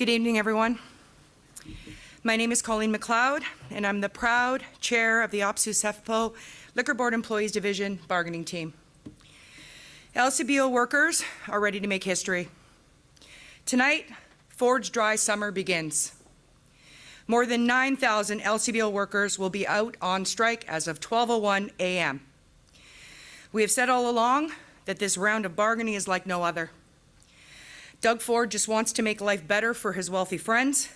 Good evening, everyone. My name is Colleen MacLeod, and I'm the proud chair of the OPSEU SEFPO Liquor Board Employees Division bargaining team. LCBO workers are ready to make history. Tonight, Ford's dry summer begins. More than 9,000 LCBO workers will be out on strike as of 12:01 a.m. We have said all along that this round of bargaining is like no other. Doug Ford just wants to make life better for his wealthy friends.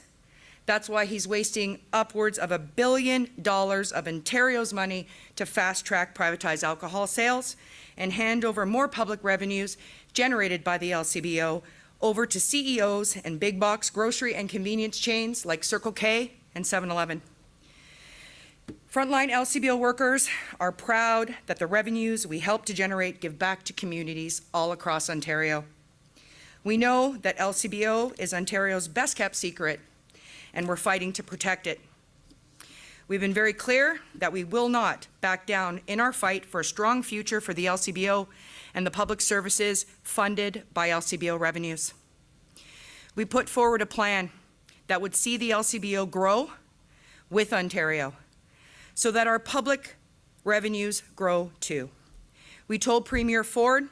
That's why he's wasting upwards of $1 billion of Ontario's money to fast-track privatized alcohol sales and hand over more public revenues generated by the LCBO over to CEOs and big box grocery and convenience chains like Circle K and 7-Eleven. Frontline LCBO workers are proud that the revenues we help to generate give back to communities all across Ontario. We know that LCBO is Ontario's best-kept secret, and we're fighting to protect it. We've been very clear that we will not back down in our fight for a strong future for the LCBO and the public services funded by LCBO revenues. We put forward a plan that would see the LCBO grow with Ontario so that our public revenues grow too. We told Premier Ford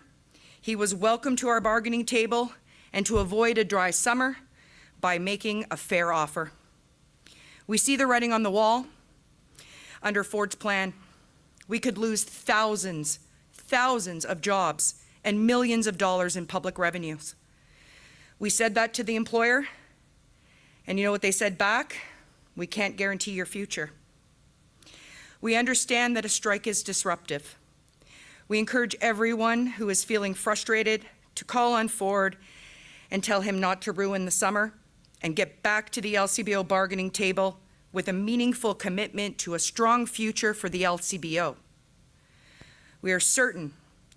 he was welcome to our bargaining table and to avoid a dry summer by making a fair offer. We see the writing on the wall. Under Ford's plan, we could lose thousands of jobs and millions of dollars in public revenues. We said that to the employer, and you know what they said back? We can't guarantee your future. We understand that a strike is disruptive. We encourage everyone who is feeling frustrated to call on Ford and tell him not to ruin the summer and get back to the LCBO bargaining table with a meaningful commitment to a strong future for the LCBO. We are certain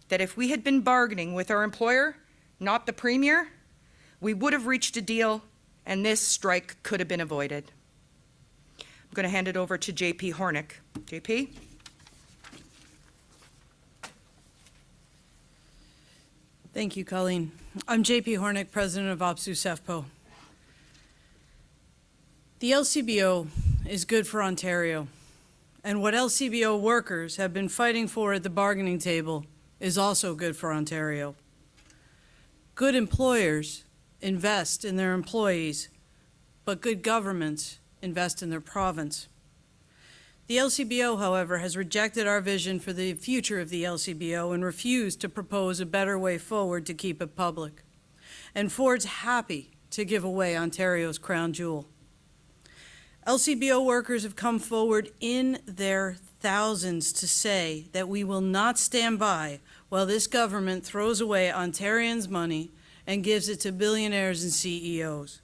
that if we had been bargaining with our employer, not the Premier, we would have reached a deal and this strike could have been avoided. I'm going to hand it over to JP Hornick. JP? Thank you, Colleen. I'm JP Hornick, President of OPSEU SEFPO. The LCBO is good for Ontario, and what LCBO workers have been fighting for at the bargaining table is also good for Ontario. Good employers invest in their employees, but good governments invest in their province. The LCBO, however, has rejected our vision for the future of the LCBO and refused to propose a better way forward to keep it public. And Ford's happy to give away Ontario's crown jewel. LCBO workers have come forward in their thousands to say that we will not stand by while this government throws away Ontarians' money and gives it to billionaires and CEOs.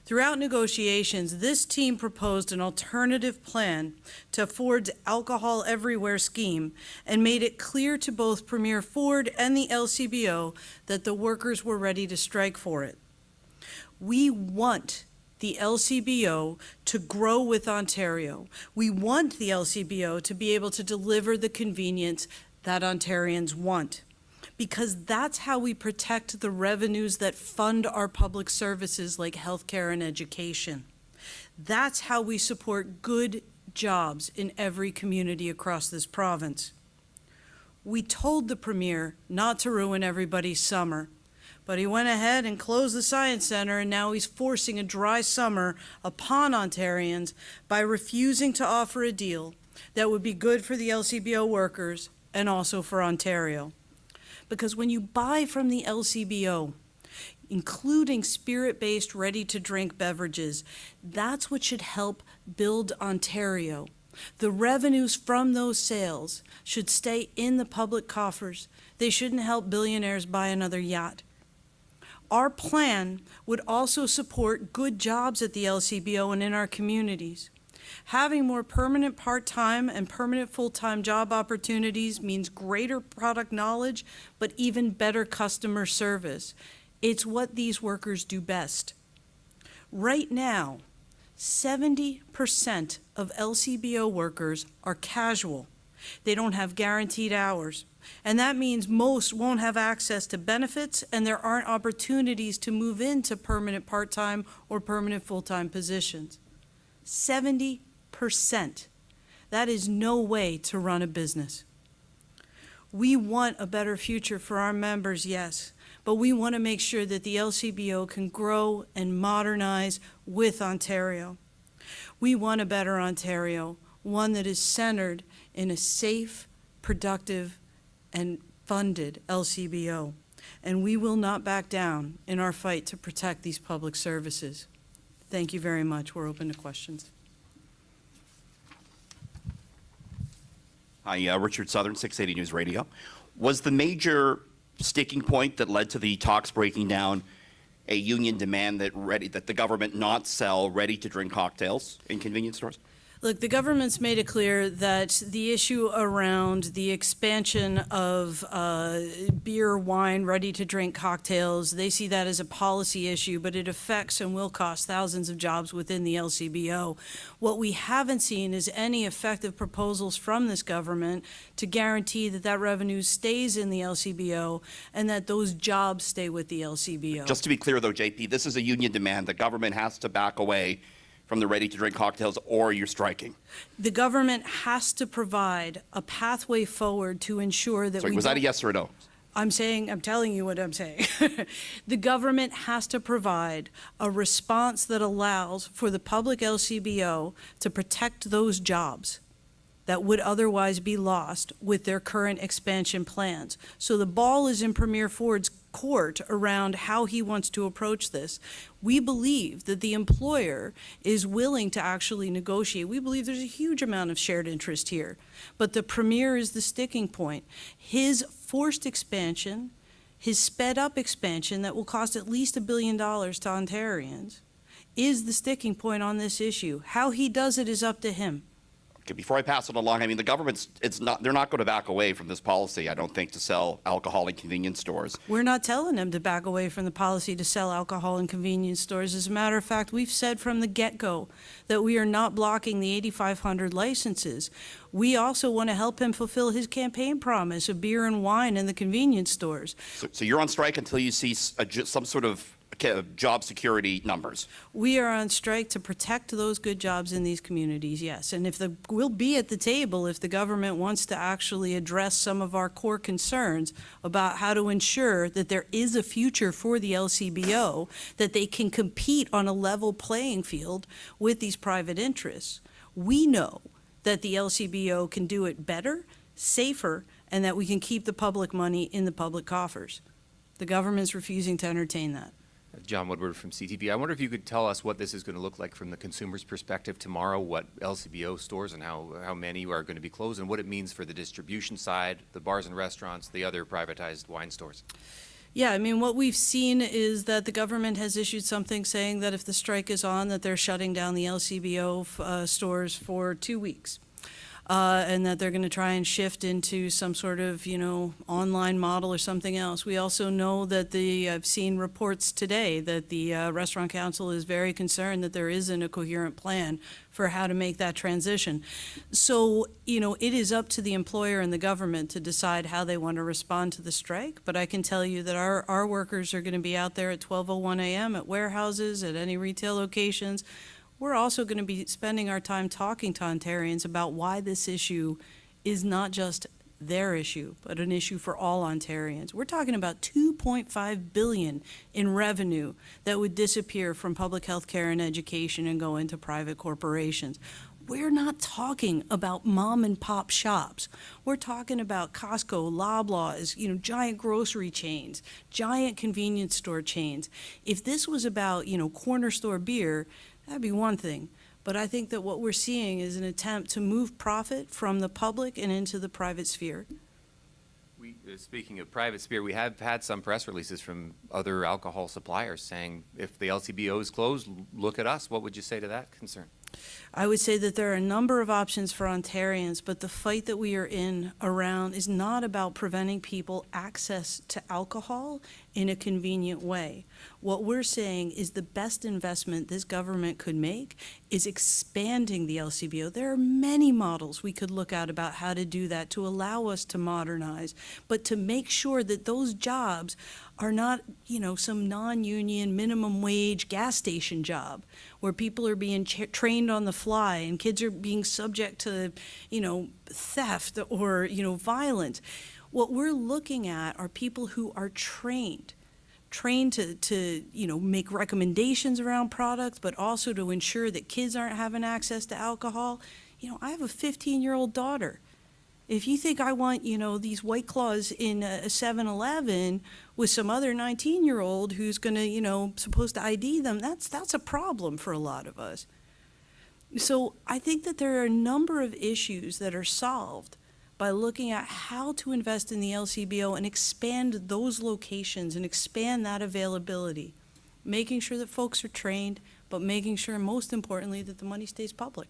Throughout negotiations, this team proposed an alternative plan to Ford's Alcohol Everywhere scheme and made it clear to both Premier Ford and the LCBO that the workers were ready to strike for it. We want the LCBO to grow with Ontario. We want the LCBO to be able to deliver the convenience that Ontarians want, because that's how we protect the revenues that fund our public services like healthcare and education. That's how we support good jobs in every community across this province. We told the Premier not to ruin everybody's summer, but he went ahead and closed the Science Centre, and now he's forcing a dry summer upon Ontarians by refusing to offer a deal that would be good for the LCBO workers and also for Ontario. Because when you buy from the LCBO, including spirit-based ready-to-drink beverages, that's what should help build Ontario. The revenues from those sales should stay in the public coffers. They shouldn't help billionaires buy another yacht. Our plan would also support good jobs at the LCBO and in our communities. Having more permanent part-time and permanent full-time job opportunities means greater product knowledge, but even better customer service. It's what these workers do best. Right now, 70% of LCBO workers are casual. They don't have guaranteed hours. And that means most won't have access to benefits, and there aren't opportunities to move into permanent part-time or permanent full-time positions. 70%. That is no way to run a business. We want a better future for our members, yes, but we want to make sure that the LCBO can grow and modernize with Ontario. We want a better Ontario, one that is centered in a safe, productive, and funded LCBO. And we will not back down in our fight to protect these public services. Thank you very much. We're open to questions. Hi, Richard Southern, 680 News Radio. Was the major sticking point that led to the talks breaking down a union demand that the government not sell ready-to-drink cocktails in convenience stores? Look, the government's made it clear that the issue around the expansion of beer, wine, ready-to-drink cocktails, they see that as a policy issue, but it affects and will cost thousands of jobs within the LCBO. What we haven't seen is any effective proposals from this government to guarantee that that revenue stays in the LCBO and that those jobs stay with the LCBO. Just to be clear, though, JP, this is a union demand. The government has to back away from the ready-to-drink cocktails, or you're striking. The government has to provide a pathway forward to ensure that Sorry, was that a yes or a no? I'm telling you what I'm saying. The government has to provide a response that allows for the public LCBO to protect those jobs that would otherwise be lost with their current expansion plans. So the ball is in Premier Ford's court around how he wants to approach this. We believe that the employer is willing to actually negotiate. We believe there's a huge amount of shared interest here, but the Premier is the sticking point. His forced expansion, his sped up expansion that will cost at least $1 billion to Ontarians is the sticking point on this issue. How he does it is up to him. Okay, before I pass it along, I mean, the government's, they're not going to back away from this policy, I don't think, to sell alcohol in convenience stores. We're not telling them to back away from the policy to sell alcohol in convenience stores. As a matter of fact, we've said from the get-go that we are not blocking the 8,500 licenses. We also want to help him fulfill his campaign promise of beer and wine in the convenience stores. So you're on strike until you see some sort of job security numbers? We are on strike to protect those good jobs in these communities, yes. And we'll be at the table if the government wants to actually address some of our core concerns about how to ensure that there is a future for the LCBO, that they can compete on a level playing field with these private interests. We know that the LCBO can do it better, safer, and that we can keep the public money in the public coffers. The government's refusing to entertain that. John Woodward from CTV. I wonder if you could tell us what this is going to look like from the consumer's perspective tomorrow, what LCBO stores and how many are going to be closed, and what it means for the distribution side, the bars and restaurants, the other privatized wine stores. Yeah, I mean, what we've seen is that the government has issued something saying that if the strike is on, that they're shutting down the LCBO stores for 2 weeks. And that they're going to try and shift into some sort of, online model or something else. We also know that I've seen reports today that the Restaurant Council is very concerned that there isn't a coherent plan for how to make that transition. So, it is up to the employer and the government to decide how they want to respond to the strike, but I can tell you that our workers are going to be out there at 12:01 a.m. at warehouses, at any retail locations. We're also going to be spending our time talking to Ontarians about why this issue is not just their issue, but an issue for all Ontarians. We're talking about $2.5 billion in revenue that would disappear from public health care and education and go into private corporations. We're not talking about mom and pop shops. We're talking about Costco, Loblaws, giant grocery chains, giant convenience store chains. If this was about, corner store beer, that'd be one thing. But I think that what we're seeing is an attempt to move profit from the public and into the private sphere. Speaking of private sphere, we have had some press releases from other alcohol suppliers saying if the LCBO is closed, look at us. What would you say to that concern? I would say that there are a number of options for Ontarians, but the fight that we are in around is not about preventing people access to alcohol in a convenient way. What we're saying is the best investment this government could make is expanding the LCBO. There are many models we could look at about how to do that to allow us to modernize, but to make sure that those jobs are not, some non-union minimum wage gas station job where people are being trained on the fly and kids are being subject to, theft or, violence. What we're looking at are people who are trained to make recommendations around products, but also to ensure that kids aren't having access to alcohol. I have a 15-year-old daughter. If you think I want, these White Claws in a 7-Eleven with some other 19-year-old who's going to, supposed to ID them, that's a problem for a lot of us. So I think that there are a number of issues that are solved by looking at how to invest in the LCBO and expand those locations and expand that availability, making sure that folks are trained, but making sure, most importantly, that the money stays public.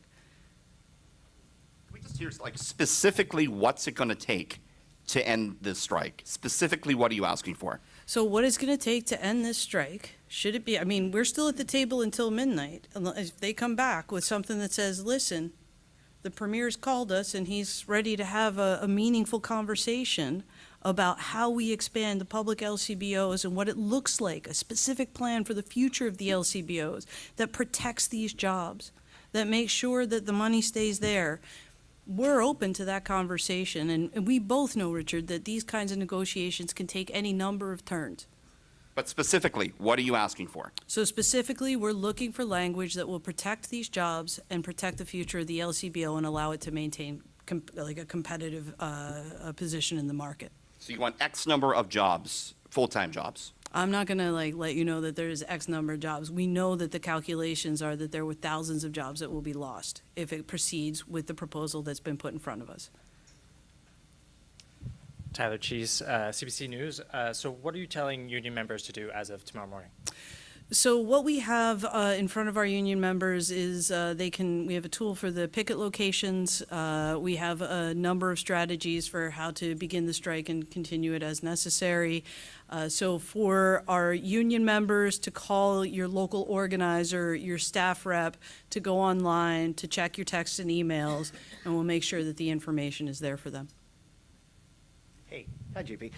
Can we just hear, specifically what's it going to take to end this strike? Specifically, what are you asking for? So what it's going to take to end this strike, should it be, we're still at the table until midnight. If they come back with something that says, listen, the Premier's called us and he's ready to have a meaningful conversation about how we expand the public LCBOs and what it looks like, a specific plan for the future of the LCBOs that protects these jobs, that makes sure that the money stays there. We're open to that conversation, and we both know, Richard, that these kinds of negotiations can take any number of turns. But specifically, what are you asking for? So specifically, we're looking for language that will protect these jobs and protect the future of the LCBO and allow it to maintain a competitive position in the market. So you want X number of jobs, full-time jobs? I'm not going to let you know that there's X number of jobs. We know that the calculations are that there were thousands of jobs that will be lost if it proceeds with the proposal that's been put in front of us. Tyler Cheese, CBC News. So what are you telling union members to do as of tomorrow morning? So what we have in front of our union members is we have a tool for the picket locations. We have a number of strategies for how to begin the strike and continue it as necessary. So for our union members to call your local organizer, your staff rep, to go online, to check your texts and emails, and we'll make sure that the information is there for them. Hey, hi, JP.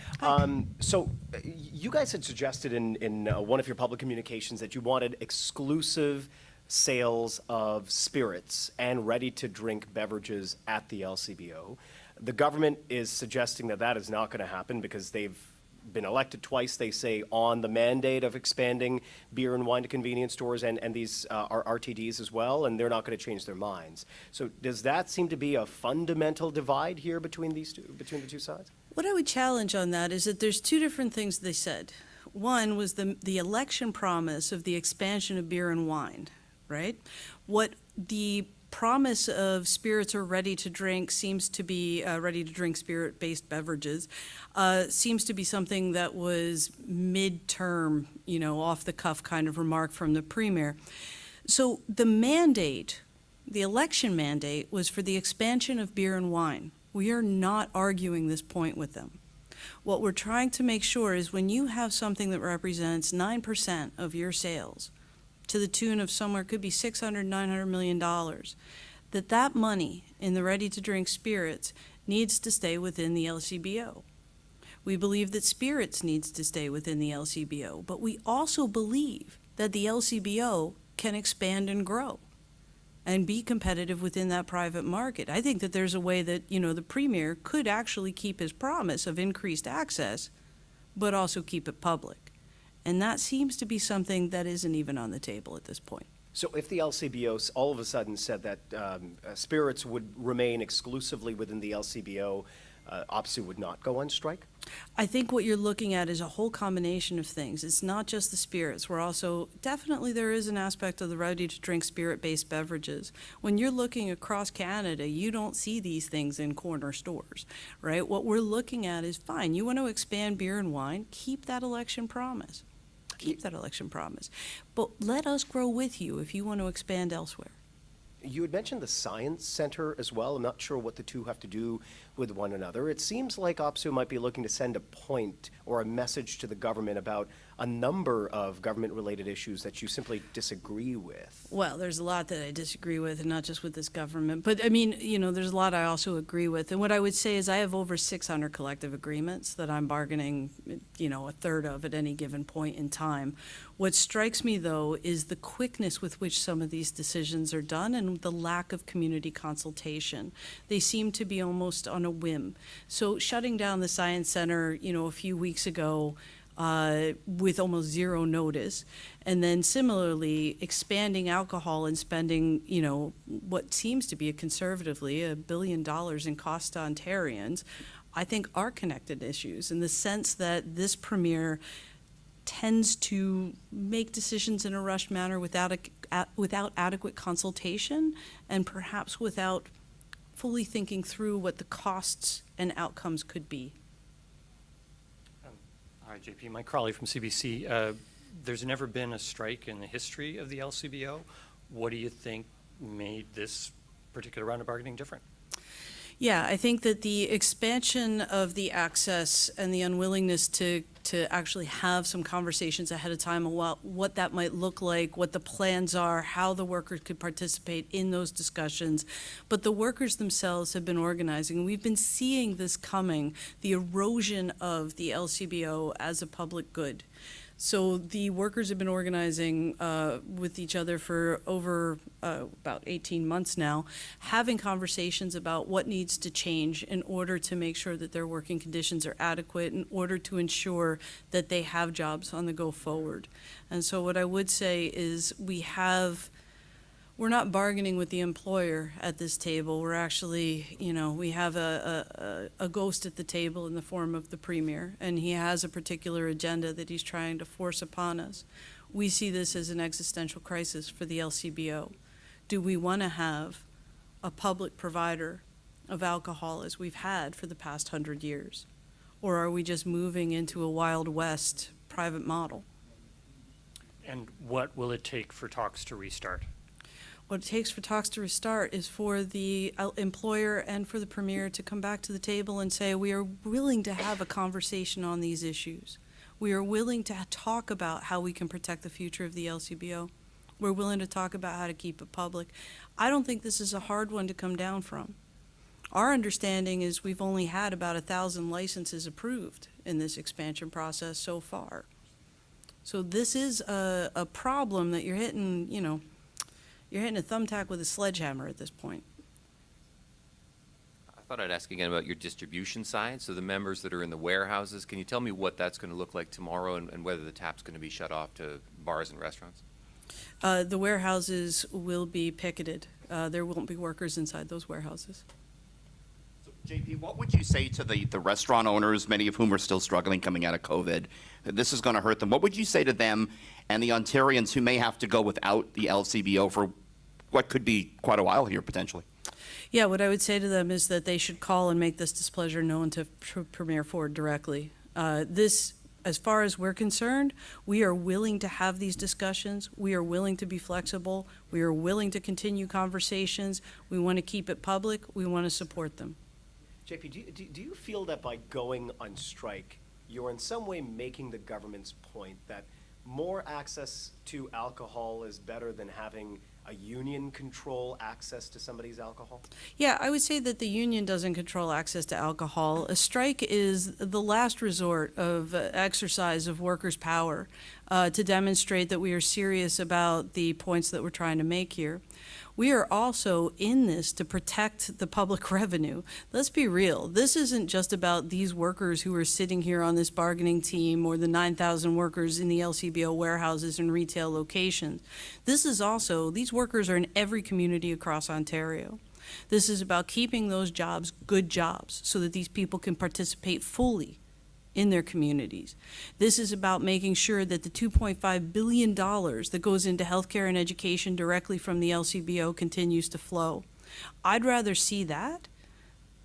So you guys had suggested in one of your public communications that you wanted exclusive sales of spirits and ready-to-drink beverages at the LCBO. The government is suggesting that that is not going to happen because they've been elected twice, they say, on the mandate of expanding beer and wine to convenience stores and these are RTDs as well, and they're not going to change their minds. So does that seem to be a fundamental divide here between the two sides? What I would challenge on that is that there's two different things they said. One was the election promise of the expansion of beer and wine, right? What the promise of spirits or ready-to-drink seems to be, ready-to-drink spirit-based beverages, seems to be something that was mid-term, off-the-cuff kind of remark from the Premier. So the mandate, the election mandate, was for the expansion of beer and wine. We are not arguing this point with them. What we're trying to make sure is when you have something that represents 9% of your sales, to the tune of somewhere, could be $600, $900 million, that money in the ready-to-drink spirits needs to stay within the LCBO. We believe that spirits needs to stay within the LCBO, but we also believe that the LCBO can expand and grow and be competitive within that private market. I think that there's a way that, the Premier could actually keep his promise of increased access, but also keep it public. And that seems to be something that isn't even on the table at this point. So if the LCBO all of a sudden said that spirits would remain exclusively within the LCBO, OPSEU would not go on strike? I think what you're looking at is a whole combination of things. It's not just the spirits. We're also, definitely there is an aspect of the ready-to-drink spirit-based beverages. When you're looking across Canada, you don't see these things in corner stores, right? What we're looking at is, fine, you want to expand beer and wine, keep that election promise. Keep that election promise. But let us grow with you if you want to expand elsewhere. You had mentioned the Science Center as well. I'm not sure what the two have to do with one another. It seems like OPSEU might be looking to send a point or a message to the government about a number of government-related issues that you simply disagree with. Well, there's a lot that I disagree with, and not just with this government. But, I mean, there's a lot I also agree with. And what I would say is I have over 600 collective agreements that I'm bargaining, a third of at any given point in time. What strikes me, though, is the quickness with which some of these decisions are done and the lack of community consultation. They seem to be almost on a whim. So shutting down the Science Center, a few weeks ago, with almost zero notice, and then similarly expanding alcohol and spending, what seems to be conservatively $1 billion in cost to Ontarians, I think are connected issues in the sense that this premier tends to make decisions in a rushed manner without adequate consultation and perhaps without fully thinking through what the costs and outcomes could be. Hi, JP. Mike Crawley from CBC. There's never been a strike in the history of the LCBO. What do you think made this particular round of bargaining different? Yeah, I think that the expansion of the access and the unwillingness to actually have some conversations ahead of time about what that might look like, what the plans are, how the workers could participate in those discussions. But the workers themselves have been organizing. We've been seeing this coming, the erosion of the LCBO as a public good. So the workers have been organizing with each other for over about 18 months now, having conversations about what needs to change in order to make sure that their working conditions are adequate, in order to ensure that they have jobs on the go forward. And so what I would say is we're not bargaining with the employer at this table. We're actually, we have a ghost at the table in the form of the premier, and he has a particular agenda that he's trying to force upon us. We see this as an existential crisis for the LCBO. Do we want to have a public provider of alcohol as we've had for the past 100 years? Or are we just moving into a Wild West private model? And what will it take for talks to restart? What it takes for talks to restart is for the employer and for the premier to come back to the table and say, we are willing to have a conversation on these issues. We are willing to talk about how we can protect the future of the LCBO. We're willing to talk about how to keep it public. I don't think this is a hard one to come down from. Our understanding is we've only had about 1,000 licenses approved in this expansion process so far. So this is a problem that you're hitting, you're hitting a thumbtack with a sledgehammer at this point. I thought I'd ask again about your distribution side. So the members that are in the warehouses, can you tell me what that's going to look like tomorrow and whether the tap's going to be shut off to bars and restaurants? The warehouses will be picketed. There won't be workers inside those warehouses. So, JP, what would you say to the restaurant owners, many of whom are still struggling coming out of COVID, that this is going to hurt them? What would you say to them and the Ontarians who may have to go without the LCBO for what could be quite a while here, potentially? Yeah, what I would say to them is that they should call and make this displeasure known to Premier Ford directly. As far as we're concerned, we are willing to have these discussions. We are willing to be flexible. We are willing to continue conversations. We want to keep it public. We want to support them. JP, do you feel that by going on strike, you're in some way making the government's point that more access to alcohol is better than having a union control access to somebody's alcohol? Yeah, I would say that the union doesn't control access to alcohol. A strike is the last resort of exercise of workers' power to demonstrate that we are serious about the points that we're trying to make here. We are also in this to protect the public revenue. Let's be real. This isn't just about these workers who are sitting here on this bargaining team or the 9,000 workers in the LCBO warehouses and retail locations. This is also, these workers are in every community across Ontario. This is about keeping those jobs good jobs so that these people can participate fully in their communities. This is about making sure that the $2.5 billion that goes into healthcare and education directly from the LCBO continues to flow. I'd rather see that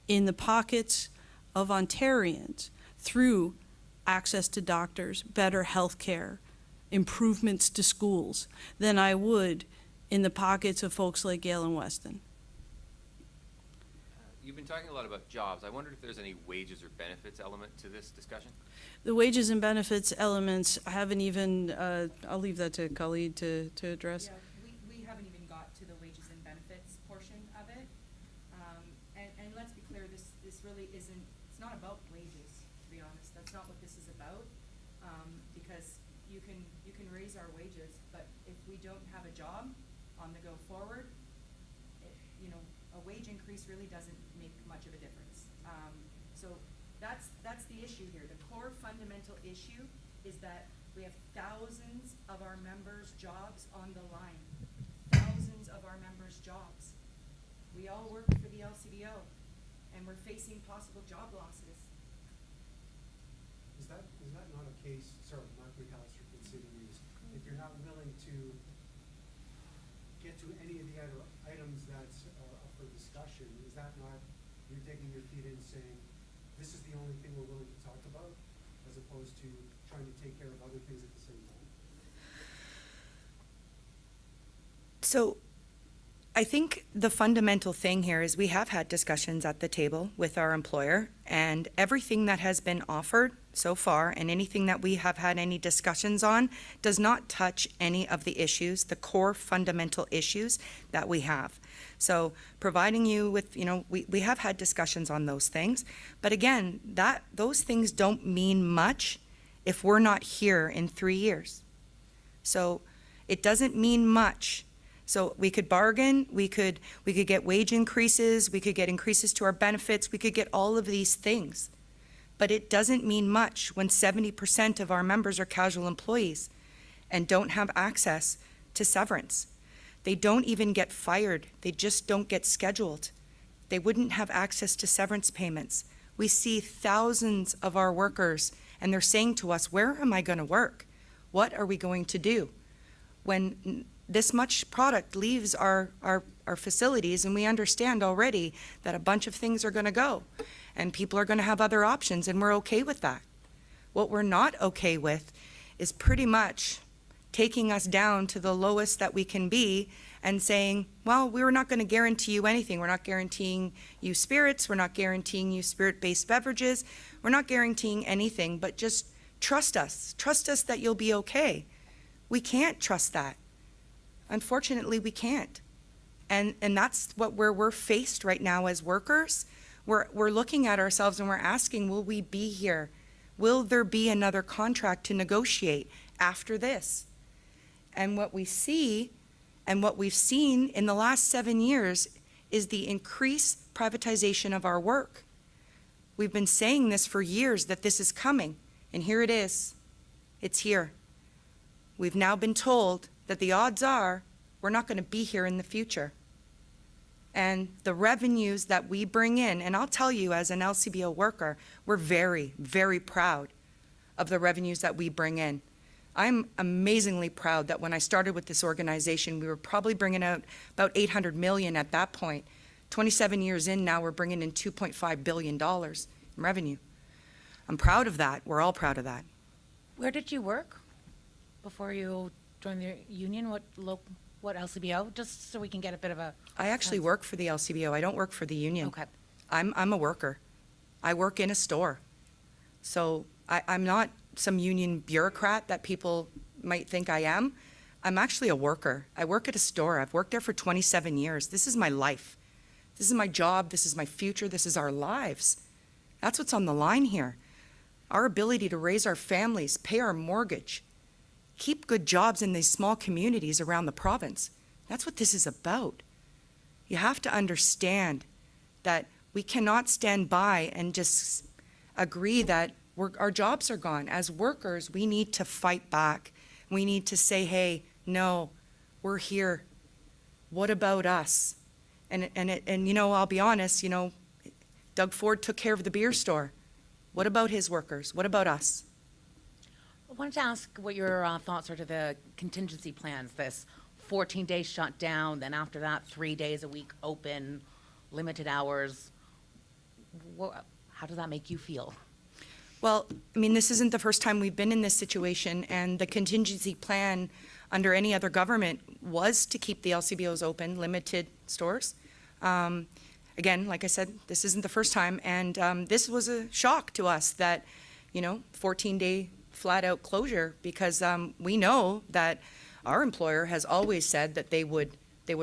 in the pockets of Ontarians through access to doctors, better healthcare, improvements to schools, than I would in the pockets of folks like Gale and Weston. You've been talking a lot about jobs. I wondered if there's any wages or benefits element to this discussion? The wages and benefits elements haven't even, I'll leave that to Colleen to address. Yeah, we haven't even got to the wages and benefits portion of it. And let's be clear, this really isn't, it's not about wages, to be honest. That's not what this is about. Because you can raise our wages, but if we don't have a job on the go forward, a wage increase really doesn't make much of a difference. So that's the issue here. The core fundamental issue is that we have thousands of our members' jobs on the line. Thousands of our members' jobs. We all work for the LCBO, and we're facing possible job losses. Is that not a case, sorry, Mark McAllister from City News, if you're not willing to get to any of the other items that's up for discussion, is that not, you're taking your feet in saying, this is the only thing we're willing to talk about, as opposed to trying to take care of other things at the same time? So I think the fundamental thing here is we have had discussions at the table with our employer, and everything that has been offered so far and anything that we have had any discussions on does not touch any of the issues, the core fundamental issues that we have. So providing you with, we have had discussions on those things, but again, those things don't mean much if we're not here in 3 years. So it doesn't mean much. So we could bargain, we could get wage increases, we could get increases to our benefits, we could get all of these things. But it doesn't mean much when 70% of our members are casual employees and don't have access to severance. They don't even get fired, they just don't get scheduled. They wouldn't have access to severance payments. We see thousands of our workers and they're saying to us, where am I going to work? What are we going to do? When this much product leaves our facilities, and we understand already that a bunch of things are going to go and people are going to have other options, and we're okay with that. What we're not okay with is pretty much taking us down to the lowest that we can be and saying, well, we're not going to guarantee you anything. We're not guaranteeing you spirits. We're not guaranteeing you spirit-based beverages. We're not guaranteeing anything, but just trust us. Trust us that you'll be okay. We can't trust that. Unfortunately, we can't. And that's where we're faced right now as workers. We're looking at ourselves and we're asking, will we be here? Will there be another contract to negotiate after this? And what we see and what we've seen in the last 7 years is the increased privatization of our work. We've been saying this for years, that this is coming, and here it is. It's here. We've now been told that the odds are we're not going to be here in the future. And the revenues that we bring in, and I'll tell you as an LCBO worker, we're very, very proud of the revenues that we bring in. I'm amazingly proud that when I started with this organization, we were probably bringing out about $800 million at that point. 27 years in now, we're bringing in $2.5 billion in revenue. I'm proud of that. We're all proud of that. Where did you work before you joined the union? What LCBO? Just so we can get a bit of a I actually sense. work for the LCBO. I don't work for the union. Okay. I'm a worker. I work in a store. So I'm not some union bureaucrat that people might think I am. I'm actually a worker. I work at a store. I've worked there for 27 years. This is my life. This is my job. This is my future. This is our lives. That's what's on the line here. Our ability to raise our families, pay our mortgage, keep good jobs in these small communities around the province. That's what this is about. You have to understand that we cannot stand by and just agree that our jobs are gone. As workers, we need to fight back. We need to say, hey, no, we're here. What about us? And I'll be honest, Doug Ford took care of the beer store. What about his workers? What about us? I wanted to ask what your thoughts are to the contingency plans, this 14-day shutdown, then after that, 3 days a week open, limited hours. How does that make you feel? Well, this isn't the first time we've been in this situation, and the contingency plan under any other government was to keep the LCBOs open, limited stores. Again, like I said, this isn't the first time, and this was a shock to us that, 14-day flat-out closure, because we know that our employer has always said that they would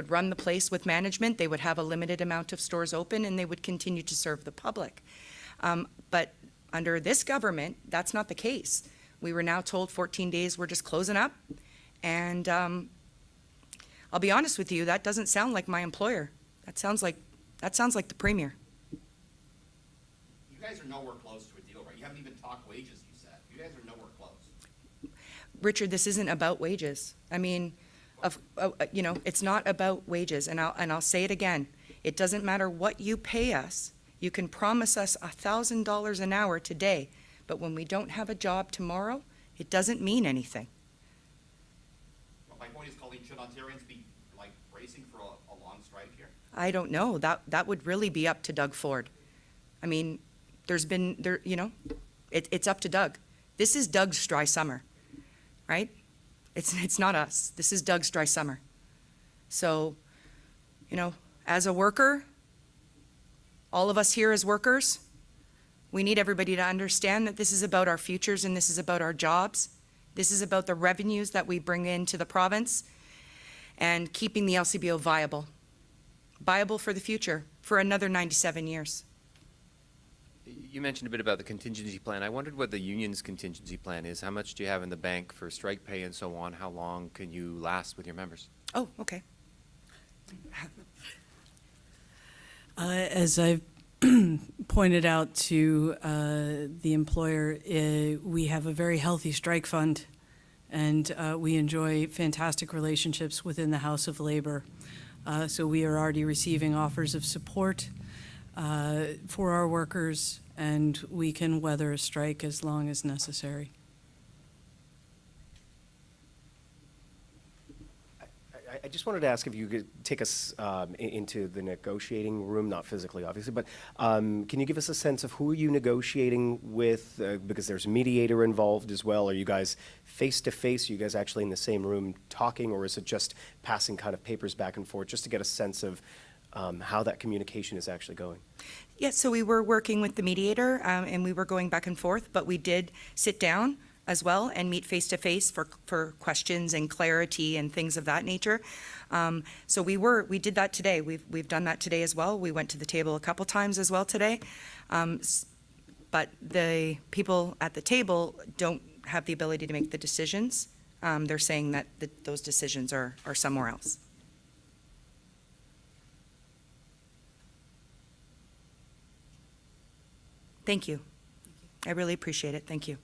run the place with management, they would have a limited amount of stores open, and they would continue to serve the public. But under this government, that's not the case. We were now told 14 days, we're just closing up, and I'll be honest with you, that doesn't sound like my employer. That sounds like the premier. You guys are nowhere close to a deal, right? You haven't even talked wages, you said. You guys are nowhere close. Richard, this isn't about wages. I mean, it's not about wages, and I'll say it again. It doesn't matter what you pay us. You can promise us $1,000 an hour today, but when we don't have a job tomorrow, it doesn't mean anything. Well, my point is, Colleen, should Ontarians be bracing for a long strike here? I don't know. That would really be up to Doug Ford. I mean, it's up to Doug. This is Doug's dry summer, right? It's not us. This is Doug's dry summer. So, as a worker, all of us here as workers, we need everybody to understand that this is about our futures and this is about our jobs. This is about the revenues that we bring into the province and keeping the LCBO viable for the future, for another 97 years. You mentioned a bit about the contingency plan. I wondered what the union's contingency plan is. How much do you have in the bank for strike pay and so on? How long can you last with your members? Oh, okay. As I've pointed out to the employer, we have a very healthy strike fund, and we enjoy fantastic relationships within the House of Labor. So we are already receiving offers of support for our workers, and we can weather a strike as long as necessary. I just wanted to ask if you could take us into the negotiating room, not physically, obviously, but can you give us a sense of who are you negotiating with? Because there's a mediator involved as well. Are you guys face-to-face? Are you guys actually in the same room talking, or is it just passing kind of papers back and forth, just to get a sense of how that communication is actually going? Yes, so we were working with the mediator, and we were going back and forth, but we did sit down as well and meet face-to-face for questions and clarity and things of that nature. So we did that today. We've done that today as well. We went to the table a couple times as well today. But the people at the table don't have the ability to make the decisions. They're saying that those decisions are somewhere else. Thank you. I really appreciate it. Thank you.